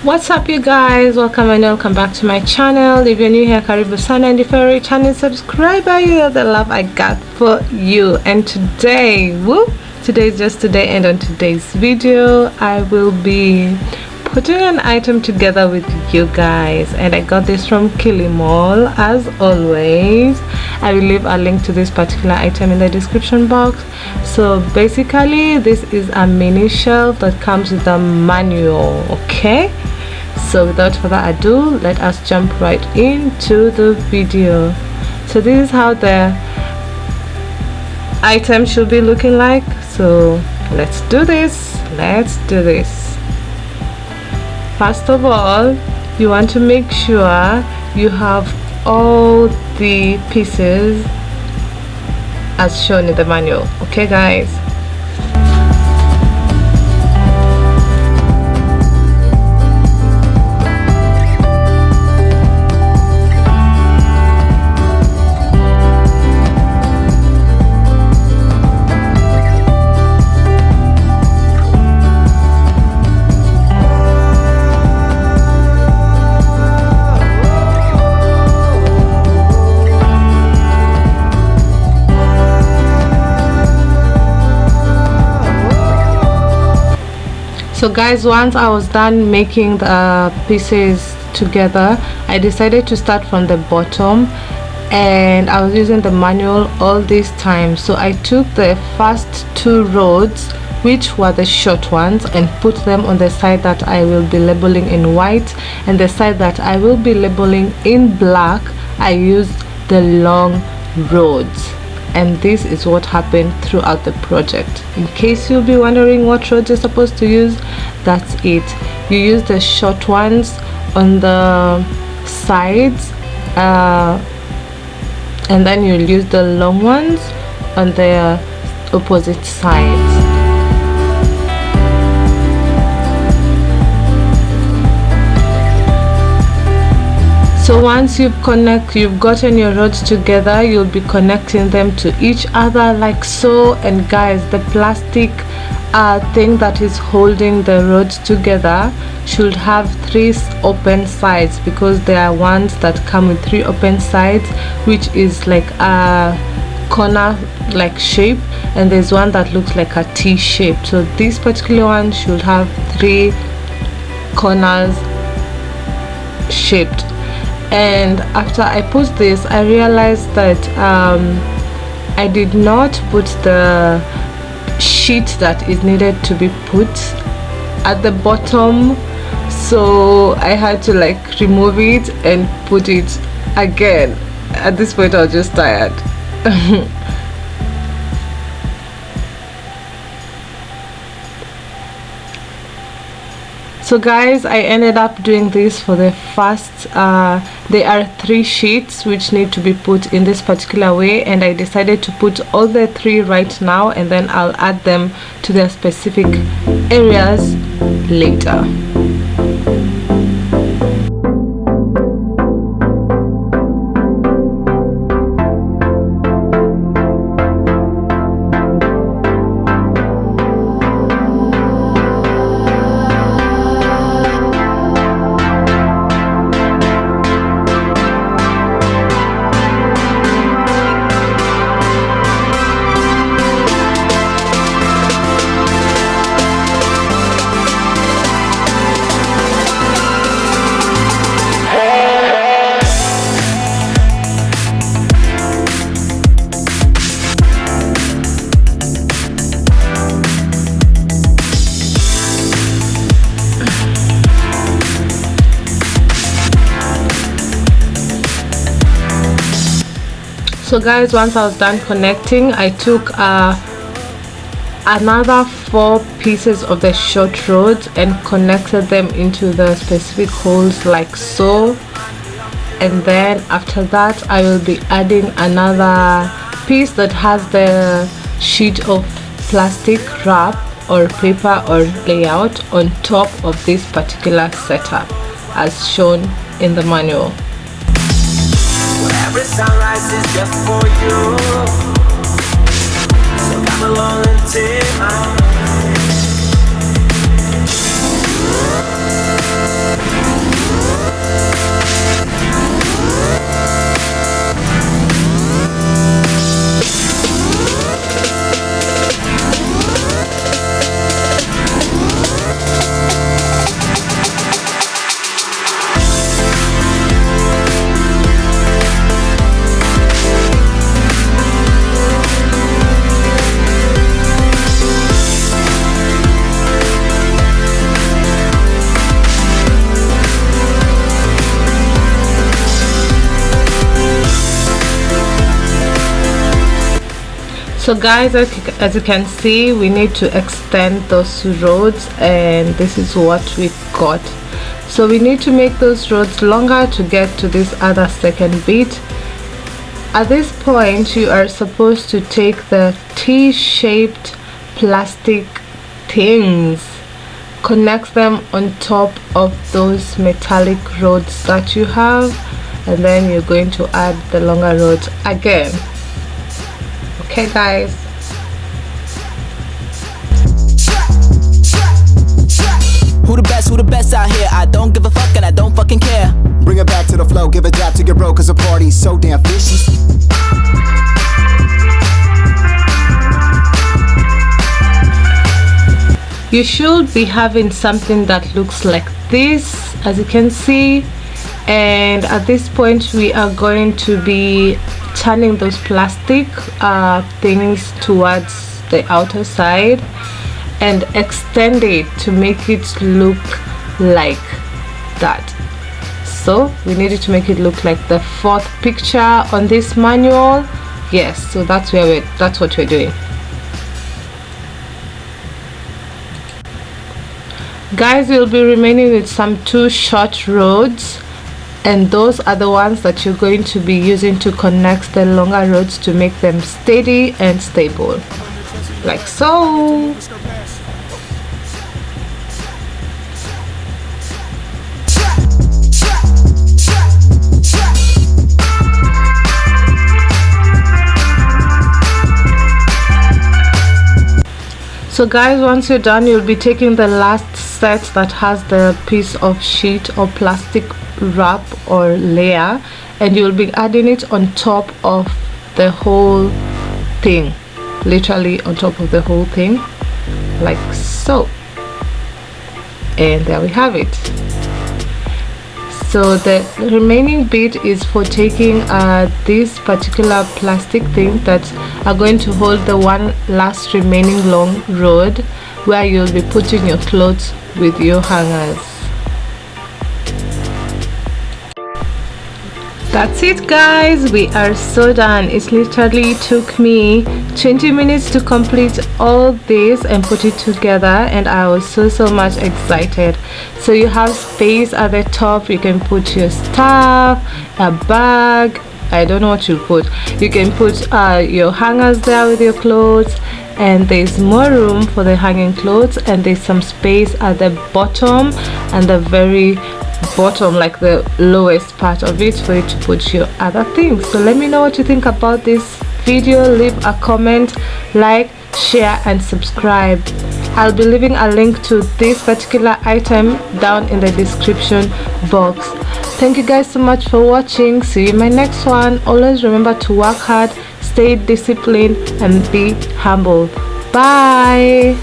What's up, you guys? Welcome and welcome back to my channel. If you're new here, karibu sana, and if you're a channel subscriber, you know the love I got for you. And today, today is just today, and on today's video I will be putting an item together with you guys, and I got this from Kilimall. As always, I will leave a link to this particular item in the description box. So basically, this is a mini shelf that comes with a manual. Okay, so without further ado, let us jump right into the video. So this is how the item should be looking like. So let's do this. First of all, you want to make sure you have all the pieces as shown in the manual. Okay, guys. So guys, once I was done making the pieces together, I decided to start from the bottom, and I was using the manual all this time. So I took the first two rows, which were the short ones, and put them on the side that I will be labeling in white, and the side that I will be labeling in black, I used the long roads. And this is what happened throughout the project. In case you'll be wondering what roads you're supposed to use, that's it. You use the short ones on the sides, and then you'll use the long ones on the opposite sides. So once you've gotten your rods together, you'll be connecting them to each other like so. And guys, the plastic thing that is holding the rods together should have 3 open sides, because there are ones that come with 3 open sides, which is like a corner like shape, and there's one that looks like a T shape. So this particular one should have 3 corners shaped. And after I put this, I realized that I did not put the sheet that is needed to be put at the bottom, so I had to like remove it and put it again. At this point I was just tired. So guys, I ended up doing this for the first there are 3 sheets which need to be put in this particular way, and I decided to put all the 3 right now, and then I'll add them to their specific areas later. So guys, once I was done connecting, I took another 4 pieces of the short rods and connected them into the specific holes like so. And then after that, I will be adding another piece that has the sheet of plastic wrap or paper or layout on top of this particular setup as shown in the manual. Every sunrise is just for you, so come along and take my hand. So guys, as you can see, we need to extend those roads, and this is what we got. So we need to make those roads longer to get to this other second bit. At this point, you are supposed to take the T-shaped plastic things, connect them on top of those metallic rods that you have, and then you're going to add the longer rods again. Okay guys, who the best out here? I don't give a fuck and I don't fucking care. Bring it back to the flow, give a dap to your bro, cause the party's so damn fishy. you should be having something that looks like this, as you can see. And at this point, we are going to be turning those plastic things towards the outer side and extend it to make it look like that. So we needed to make it look like the fourth picture on this manual. Yes, so that's what we're doing. Guys, we'll be remaining with some 2 short roads, and those are the ones that you're going to be using to connect the longer roads to make them steady and stable, like so. So guys, once you're done, you'll be taking the last set that has the piece of sheet or plastic wrap or layer, and you'll be adding it on top of the whole thing, literally on top of the whole thing, like so. And there we have it. So the remaining bit is for taking this particular plastic thing that are going to hold the one last remaining long rod where you'll be putting your clothes with your hangers. That's it guys, we are so done. It literally took me 20 minutes to complete all this and put it together, and I was so much excited. So you have space at the top, you can put your stuff, a bag, I don't know what you put. You can put your hangers there with your clothes, and there's more room for the hanging clothes, and there's some space at the bottom and the very bottom, like the lowest part of it, for you to put your other things. So let me know what you think about this video. Leave a comment, like, share and subscribe. I'll be leaving a link to this particular item down in the description box. Thank you guys so much for watching. See you in my next one. Always remember to work hard, stay disciplined and be humble. Bye.